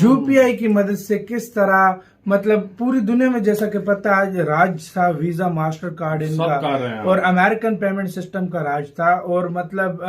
UPI की मदद से किस तरह मतलब पूरी दुनिया में जैसा कि पता है आज राज था वीजा मास्टर कार्ड इनका और अमेरिकन पेमेंट सिस्टम का राज था और मतलब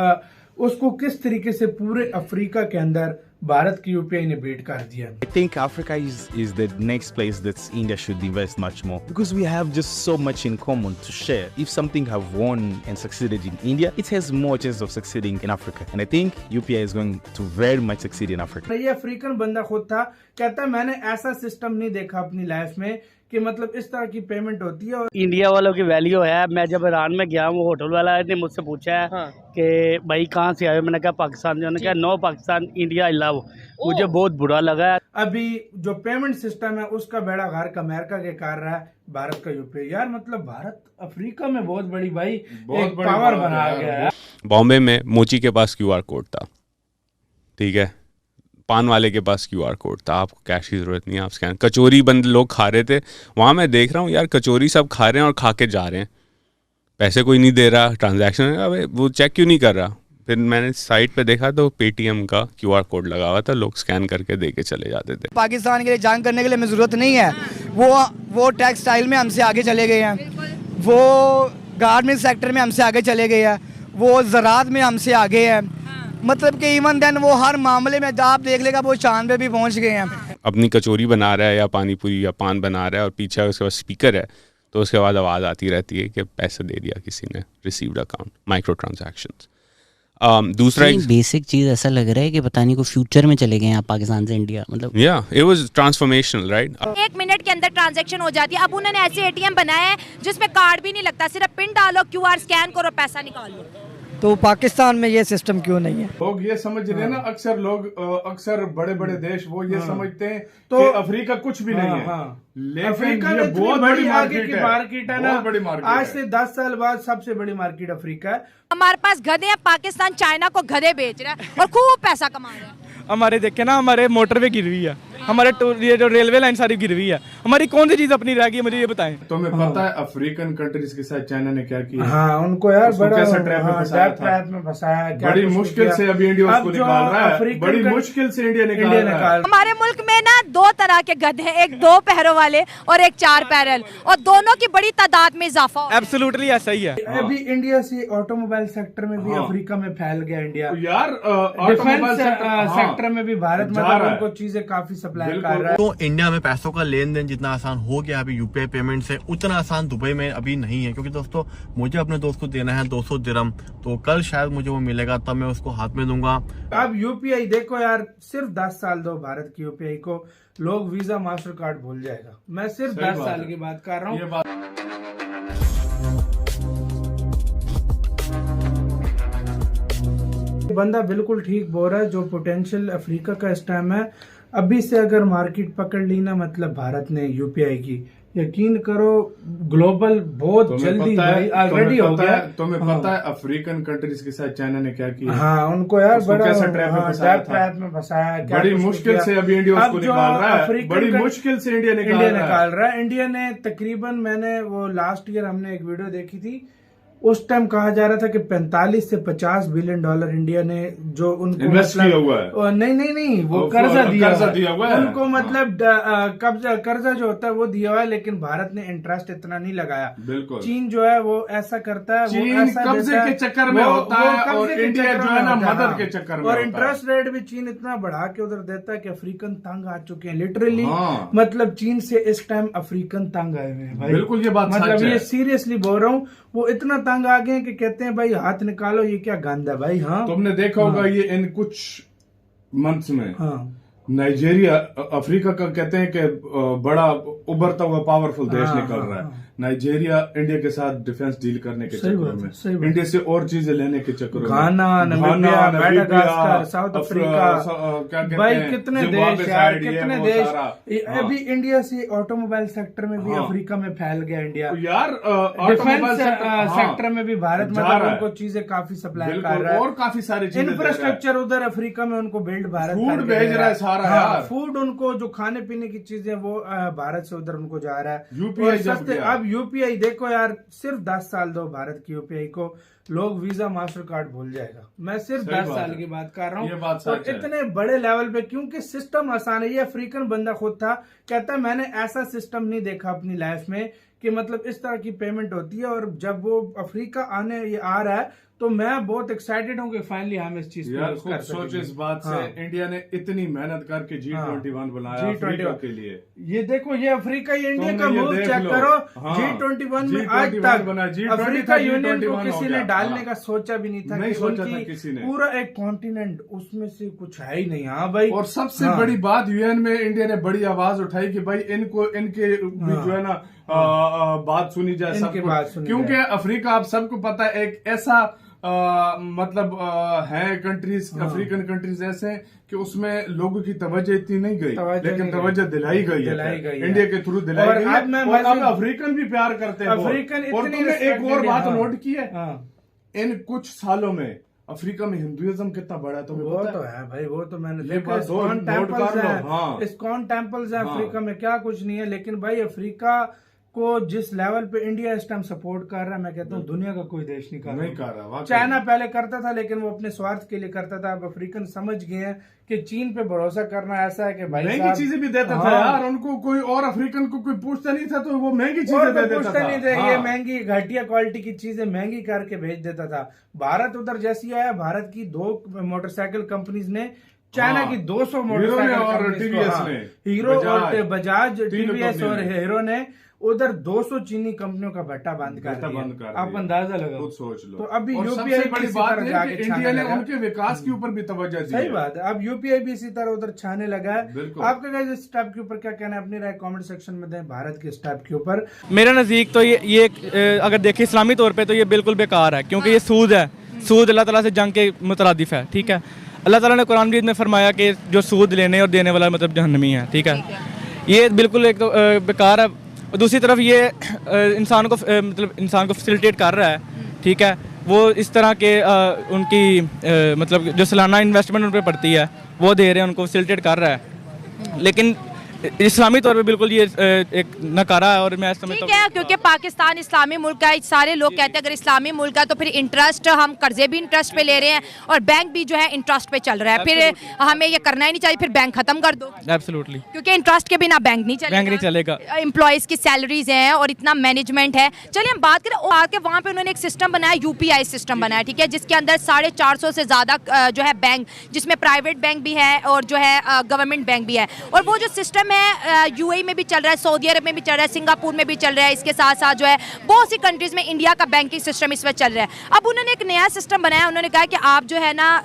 उसको किस तरीके से पूरे अफ्रीका के अंदर भारत की यूपीआई ने बीट कर दिया। I think Africa is the next place that India should invest much more because we have just so much in common to share. If something have won and succeeded in India, it has more chance of succeeding in Africa, and I think UPI is going to very much succeed in Africa. ये African बंदा खुद था, कहता मैंने ऐसा system नहीं देखा अपनी लाइफ में कि मतलब इस तरह की पेमेंट होती है। और इंडिया वालों की वैल्यू है। मैं जब ईरान में गया वो होटल वाला ने मुझसे पूछा है कि भाई कहाँ से आए, मैंने कहा पाकिस्तान से। उन्होंने कहा no Pakistan India I love. मुझे बहुत बुरा लगा। अभी जो पेमेंट सिस्टम है उसका बेड़ा गर्क अमेरिका के कर रहा है भारत का यूपीआई। यार मतलब भारत अफ्रीका में बहुत बड़ी भाई एक पावर बना गया है। बॉम्बे में मोची के पास क्यूआर कोड था, ठीक है, पान वाले के पास क्यूआर कोड था, आपको कैश की ज़रूरत नहीं है, आप स्कैन। कचौरी बंद लोग खा रहे थे वहाँ, मैं देख रहा हूँ यार कचौरी सब खा रहे हैं और खा के जा रहे हैं, पैसे कोई नहीं दे रहा, ट्रांजैक्शन अबे वो चेक क्यों नहीं कर रहा। फिर मैंने साइट पे देखा तो पेटीएम का क्यूआर कोड लगा हुआ था, लोग स्कैन करके दे के चले जाते थे। पाकिस्तान के लिए जंग करने के लिए हमें ज़रूरत नहीं है। वो टेक्सटाइल में हमसे आगे चले गए हैं, वो गारमेंट सेक्टर में हमसे आगे चले गए हैं, वो ज़राअत में हमसे आगे है। मतलब कि इवन देन वो हर मामले में आप देख लेगा वो चांद पे भी पहुंच गए हैं। अपनी कचौरी बना रहा है या पानी पूरी या पान बना रहा है और पीछे उसके पास स्पीकर है तो उसके बाद आवाज़ आती रहती है कि पैसे दे दिया किसी ने, रिसीव्ड अकाउंट, माइक्रो ट्रांजैक्शंस। दूसरा एक बेसिक चीज़ ऐसा लग रहा है कि पता नहीं को फ्यूचर में चले गए हैं आप पाकिस्तान से इंडिया। मतलब या it was transformational right. 1 minute के अंदर ट्रांजैक्शन हो जाती है। अब उन्होंने ऐसे एटीएम बनाया है जिसमें कार्ड भी नहीं लगता, सिर्फ पिन डालो, क्यूआर स्कैन करो, पैसा निकाल लो। तो पाकिस्तान में ये सिस्टम क्यों नहीं है? लोग ये समझ रहे हैं ना, अक्सर लोग अक्सर बड़े बड़े देश वो ये समझते हैं तो अफ्रीका कुछ भी नहीं है। लेकिन अफ्रीका ये में बहुत बड़ी मार्केट है ना, बहुत बड़ी मार्केट आज से 10 साल बाद सबसे बड़ी मार्केट अफ्रीका है। हमारे पास गधे हैं, पाकिस्तान चाइना को गधे बेच रहा है और खूब पैसा कमा रहा है। हमारे देखे ना, हमारे मोटरवे गिर हुई है, हमारे ये जो रेलवे लाइन सारी गिर हुई है, हमारी कौन सी चीज अपनी रह गई मुझे ये बताएं। तुम्हें पता है अफ्रीकन कंट्रीज के साथ चाइना ने क्या किया? हाँ, उनको यार बड़ा कैसे ट्रैप में फंसाया, बड़ी मुश्किल से अभी इंडिया उसको निकाल रहा है, बड़ी मुश्किल से इंडिया निकाल रहा है। हमारे मुल्क में ना 2 तरह के गधे हैं, एक 2 पैरों वाले और एक 4 पैरल, और दोनों की बड़ी तादाद में इजाफा हो। एब्सोल्युटली ऐसा ही है। अभी इंडिया से ऑटोमोबाइल सेक्टर में भी अफ्रीका में फैल गया इंडिया। यार डिफेंस सेक्टर में भी भारत मतलब उनको चीजें काफी सप्लाई कर रहा है। तो इंडिया में पैसों का लेन देन जितना आसान हो गया अभी यूपीआई पेमेंट से, उतना आसान दुबई में अभी नहीं है। क्योंकि दोस्तों मुझे अपने दोस्त को देना है 200 दिरहम, तो कल शायद मुझे वो मिलेगा, तब मैं उसको हाथ में दूंगा। अब यूपीआई देखो यार, सिर्फ 10 साल दो भारत की यूपीआई को, लोग वीजा मास्टर कार्ड भूल जाएगा। मैं सिर्फ 10 साल की बात कर रहा हूँ। बंदा बिल्कुल ठीक बोल रहा है। जो पोटेंशियल अफ्रीका का इस टाइम है, अभी से अगर मार्केट पकड़ ली ना, मतलब भारत ने यूपीआई की, यकीन करो ग्लोबल बहुत जल्दी ऑलरेडी हो गया। तुम्हें पता है अफ्रीकन कंट्रीज के साथ चाइना ने क्या किया? हाँ, उनको यार बड़ा ट्रैप में फंसाया, बड़ी मुश्किल से अभी इंडिया उसको निकाल रहा है, बड़ी मुश्किल से इंडिया निकाल रहा है। इंडिया ने तकरीबन, मैंने वो लास्ट ईयर हमने एक वीडियो देखी थी, उस टाइम कहा जा रहा था कि 45 से 50 बिलियन डॉलर इंडिया ने जो उनको इन्वेस्ट किया हुआ है। नहीं वो कर्जा दिया हुआ है उनको, मतलब कर्जा जो होता है वो दिया हुआ है, लेकिन भारत ने इंटरेस्ट इतना नहीं लगाया। बिल्कुल। चीन जो है वो ऐसा करता है, वो ऐसा कब्जे के चक्कर में होता है और इंडिया जो है ना मदद के चक्कर में, और इंटरेस्ट रेट भी चीन इतना बढ़ा के उधर देता है कि अफ्रीकन तंग आ चुके हैं लिटरली। मतलब चीन से इस टाइम अफ्रीकन तंग आए हुए हैं भाई। बिल्कुल ये बात मतलब ये सीरियसली बोल रहा हूँ, वो इतना तंग आ गए कि कहते हैं भाई हाथ निकालो, ये क्या गंद है भाई। हाँ, तुमने देखा होगा ये इन कुछ मंथ्स में नाइजीरिया अफ्रीका का कहते हैं कि बड़ा उभरता हुआ पावरफुल देश निकल रहा है। नाइजीरिया इंडिया के साथ डिफेंस डील करने के चक्कर में, इंडिया से और चीजें लेने के चक्कर में, घाना, नामीबिया, मेडागास्कर, साउथ अफ्रीका, भाई कितने देश यार, कितने देश। अभी इंडिया से ऑटोमोबाइल सेक्टर में भी अफ्रीका में फैल गया इंडिया। यार डिफेंस सेक्टर में भी भारत मतलब उनको चीजें काफी सप्लाई कर रहा है, और काफी सारी चीजें, इंफ्रास्ट्रक्चर उधर अफ्रीका में उनको बिल्ड भारत फूड भेज रहा है, रहा है यार। फूड उनको जो खाने पीने की चीजें वो भारत से उधर उनको जा रहा है। यूपीआई सस्ते, अब यूपीआई देखो यार, सिर्फ 10 साल दो भारत की यूपीआई को, लोग वीजा मास्टर कार्ड भूल जाएगा। मैं सिर्फ 10 साल की बात कर रहा हूँ, और इतने बड़े लेवल पे, क्योंकि सिस्टम आसान है। ये अफ्रीकन बंदा खुद था, कहता है मैंने ऐसा सिस्टम नहीं देखा अपनी लाइफ में कि मतलब इस तरह की पेमेंट होती है। और जब वो अफ्रीका आने ये आ रहा है तो मैं बहुत एक्साइटेड हूँ कि फाइनली हम इस चीज यार खुद सोच इस बात से, इंडिया ने इतनी मेहनत करके G21 बनाया अफ्रीका के लिए। ये देखो, ये अफ्रीका इंडिया का मूव चेक करो। G21 में आज तक अफ्रीका यूनियन को किसी ने डालने का सोचा भी नहीं था, नहीं सोचा था किसी ने। पूरा एक कॉन्टिनेंट, उसमें से कुछ है ही नहीं। हाँ भाई, और सबसे बड़ी बात, यूएन में इंडिया ने बड़ी आवाज उठाई कि भाई इनको, इनके जो है ना बात सुनी जाए, क्योंकि अफ्रीका, आप सबको पता है, एक ऐसा मतलब है कंट्रीज, अफ्रीकन कंट्रीज ऐसे कि उसमें लोगों की तवज्जो इतनी नहीं गई, लेकिन तवज्जो दिलाई गई है इंडिया के थ्रू, दिलाई गई है। और अब अफ्रीकन भी प्यार करते हैं अफ्रीकन। और तुमने एक और बात नोट की है, इन कुछ सालों में अफ्रीका में हिंदुइज्म कितना बड़ा है तुम्हें पता है? तो है भाई, वो तो मैंने देखा, इस्कॉन टेम्पल्स है अफ्रीका में, क्या कुछ नहीं है। लेकिन भाई अफ्रीका को जिस लेवल पे इंडिया इस टाइम सपोर्ट कर रहा है, मैं कहता हूँ दुनिया का कोई देश नहीं कर रहा। चाइना पहले करता था, लेकिन वो अपने स्वार्थ के लिए करता था। अब अफ्रीकन समझ गए हैं कि चीन पे भरोसा करना ऐसा है कि भाई महंगी चीजें भी देता था यार उनको, कोई और अफ्रीकन को कोई पूछता नहीं था, तो वो महंगी चीजें दे देता था। नहीं था, ये महंगी घटिया क्वालिटी की चीजें महंगी करके भेज देता था। भारत उधर जैसी आया, भारत की 2 मोटरसाइकिल कंपनीज ने चाइना की 200 मोटरसाइकिल, हीरो और बजाज, टीवीएस और हीरो ने उधर 200 चीनी कंपनियों का भट्टा बंद कर दिया। आप अंदाजा लगाओ, सोच लो। तो अभी यूपीआई बड़ी बात है कि इंडिया ने उनके विकास के ऊपर भी तवज्जो दी। सही बात है, अब यूपीआई भी इसी तरह उधर छाने लगा है। आपका गाइस इस स्टेप के ऊपर क्या कहना है, अपनी राय कमेंट सेक्शन में दें भारत के स्टेप के ऊपर। मेरा नज़दीक तो ये अगर देखें इस्लामी तौर पर तो ये बिल्कुल बेकार है, क्योंकि ये सूद है। सूद अल्लाह ताला से जंग के मुतरादिफ है, ठीक है। अल्लाह ताला ने कुरान मजीद में फरमाया कि जो सूद लेने और देने वाला मतलब जहन्नमी है, ठीक है। ये बिल्कुल एक तो बेकार है। और दूसरी तरफ ये इंसान को फैसिलिटेट कर रहा है, ठीक है। वो इस तरह के उनकी मतलब जो सालाना इन्वेस्टमेंट उन पर पड़ती है वो दे रहे हैं, उनको फैसिलिटेट कर रहा है। लेकिन इस्लामी तौर पे बिल्कुल ये एक नकारा है। और मैं समझता हूं, ठीक है, क्योंकि पाकिस्तान इस्लामी मुल्क है। सारे लोग कहते हैं अगर इस्लामी मुल्क है तो फिर इंटरेस्ट, हम कर्जे भी इंटरेस्ट पे ले रहे हैं और बैंक भी जो है इंटरेस्ट पे चल रहा है। फिर हमें ये करना ही नहीं चाहिए, फिर बैंक खत्म कर दो। एब्सोल्युटली, क्योंकि इंटरेस्ट के बिना बैंक नहीं चलेगा। एम्प्लॉयज की सैलरीज हैं और इतना मैनेजमेंट है। चलिए हम बात करें, आके वहाँ पे उन्होंने एक सिस्टम बनाया, यूपीआई सिस्टम बनाया, ठीक है, जिसके अंदर 450 से ज्यादा जो है बैंक, जिसमें प्राइवेट बैंक भी है और जो है गवर्नमेंट बैंक भी है। और वो जो सिस्टम है यूएई में भी चल रहा है, सऊदी अरब में भी चल रहा है, सिंगापुर में भी चल रहा है। इसके साथ साथ जो है बहुत सी कंट्रीज में इंडिया का बैंकिंग सिस्टम इस वक्त चल रहा है। अब उन्होंने एक नया सिस्टम बनाया, उन्होंने कहा कि आप जो है ना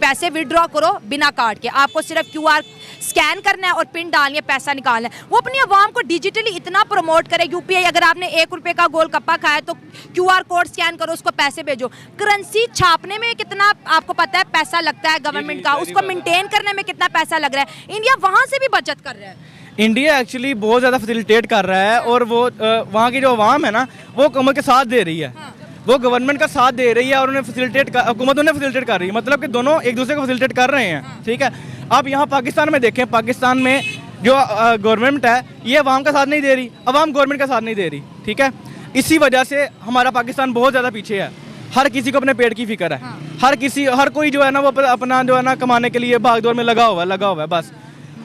पैसे विड्रॉ करो बिना कार्ड के, आपको सिर्फ क्यूआर स्कैन करना है और पिन डालनी है, पैसा निकालना है। वो अपनी आवाम को डिजिटली इतना प्रमोट करे, यूपीआई अगर आपने 1 रुपए का गोलगप्पा खाया तो क्यूआर कोड स्कैन करो, उसको पैसे भेजो। करेंसी छापने में कितना आपको पता है पैसा लगता है गवर्नमेंट का, उसको मेंटेन करने में कितना पैसा लग रहा है। इंडिया वहां से भी बचत कर रहा है। इंडिया एक्चुअली बहुत ज़्यादा फैसिलिटेट कर रहा है और वो वहाँ की जो आवाम है ना वो हुकूमत के साथ दे रही है। वो गवर्नमेंट का साथ दे रही है और उन्हें हुकूमत उन्हें फैसिलिटेट कर रही है, मतलब कि दोनों एक दूसरे को फैसिलिटेट कर रहे हैं, ठीक है। आप यहाँ पाकिस्तान में देखें, पाकिस्तान में जो गवर्नमेंट है ये अवाम का साथ नहीं दे रही, अवाम गवर्नमेंट का साथ नहीं दे रही, ठीक है। इसी वजह से हमारा पाकिस्तान बहुत ज़्यादा पीछे है। हर किसी को अपने पेट की फिक्र है, हर कोई जो है ना वो अपना जो है ना कमाने के लिए भागदौड़ में लगा हुआ है बस।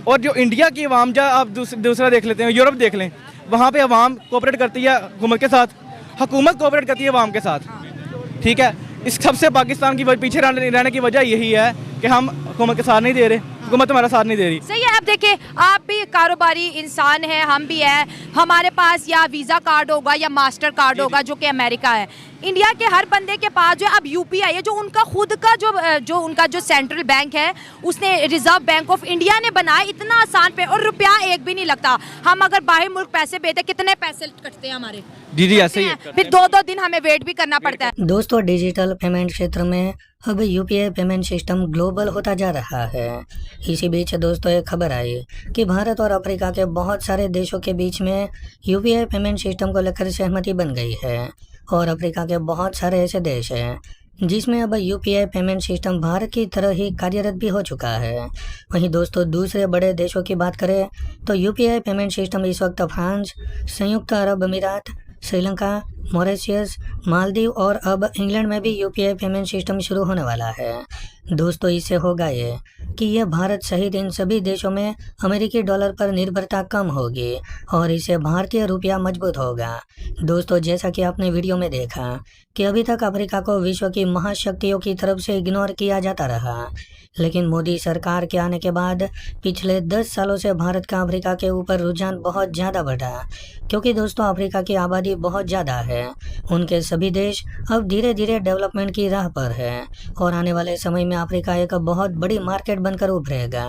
और जो इंडिया की अवाम, जब आप दूसरा देख लेते हैं, यूरोप देख लें, वहाँ पे अवाम कोऑपरेट करती है हुकूमत के साथ, हुकूमत कोऑपरेट करती है अवाम के साथ, ठीक है। इस सबसे पाकिस्तान की पीछे रहने की वजह यही है कि हम हुकूमत के साथ नहीं दे रहे, हुकूमत हमारा साथ नहीं दे रही। सही है। अब देखिए, आप भी कारोबारी इंसान हैं, हम भी हैं, हमारे पास या वीज़ा कार्ड होगा या मास्टर कार्ड होगा जो कि अमेरिका है। इंडिया के हर बंदे के पास जो अब यूपीआई है, जो उनका खुद का जो सेंट्रल बैंक है, उसने रिजर्व बैंक ऑफ इंडिया ने बनाया, इतना आसान पे, और रुपया एक भी नहीं लगता। हम अगर बाहर मुल्क पैसे भेजते कितने पैसे कटते हैं हमारे, जी ऐसे ही है। फिर 2-2 दिन हमें वेट भी करना पड़ता है। दोस्तों, डिजिटल पेमेंट क्षेत्र में अब यूपीआई पेमेंट सिस्टम ग्लोबल होता जा रहा है। इसी बीच दोस्तों एक खबर आई कि भारत और अफ्रीका के बहुत सारे देशों के बीच में यूपीआई पेमेंट सिस्टम को लेकर सहमति बन गई है। और अफ्रीका के बहुत सारे ऐसे देश हैं जिसमें अब यूपीआई पेमेंट सिस्टम भारत की तरह ही कार्यरत भी हो चुका है। वहीं दोस्तों दूसरे बड़े देशों की बात करें तो यूपीआई पेमेंट सिस्टम इस वक्त फ्रांस, संयुक्त अरब अमीरात, श्रीलंका, मॉरिशस, मालदीव और अब इंग्लैंड में भी यूपीआई पेमेंट सिस्टम शुरू होने वाला है। दोस्तों इससे होगा ये कि यह भारत सहित इन सभी देशों में अमेरिकी डॉलर पर निर्भरता कम होगी और इससे भारतीय रुपया मजबूत होगा। दोस्तों जैसा कि आपने वीडियो में देखा कि अभी तक अफ्रीका को विश्व की महाशक्तियों की तरफ से इग्नोर किया जाता रहा, लेकिन मोदी सरकार के आने के बाद पिछले 10 सालों से भारत का अफ्रीका के ऊपर रुझान बहुत ज़्यादा बढ़ा, क्योंकि दोस्तों अफ्रीका की आबादी बहुत ज़्यादा है। उनके सभी देश अब धीरे धीरे डेवलपमेंट की राह पर है और आने वाले समय में अफ्रीका एक बहुत बड़ी मार्केट बनकर उभरेगा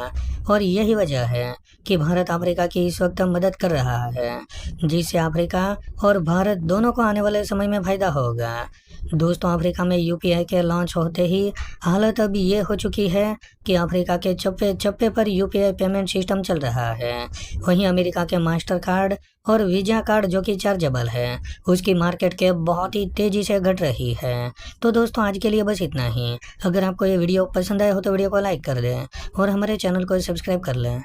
और यही वजह है कि भारत अफ्रीका की इस वक्त मदद कर रहा है, जिससे अफ्रीका और भारत दोनों को आने वाले समय में फायदा होगा। दोस्तों अफ्रीका में यूपीआई के लॉन्च होते ही हालत अब ये हो चुकी है कि अफ्रीका के चप्पे चप्पे पर यूपीआई पेमेंट सिस्टम चल रहा है। वहीं अमेरिका के मास्टर कार्ड और वीजा कार्ड जो कि चार्जेबल है, उसकी मार्केट के बहुत ही तेजी से घट रही है। तो दोस्तों आज के लिए बस इतना ही। अगर आपको ये वीडियो पसंद आया हो तो वीडियो को लाइक कर दें और हमारे चैनल को सब्सक्राइब कर लें।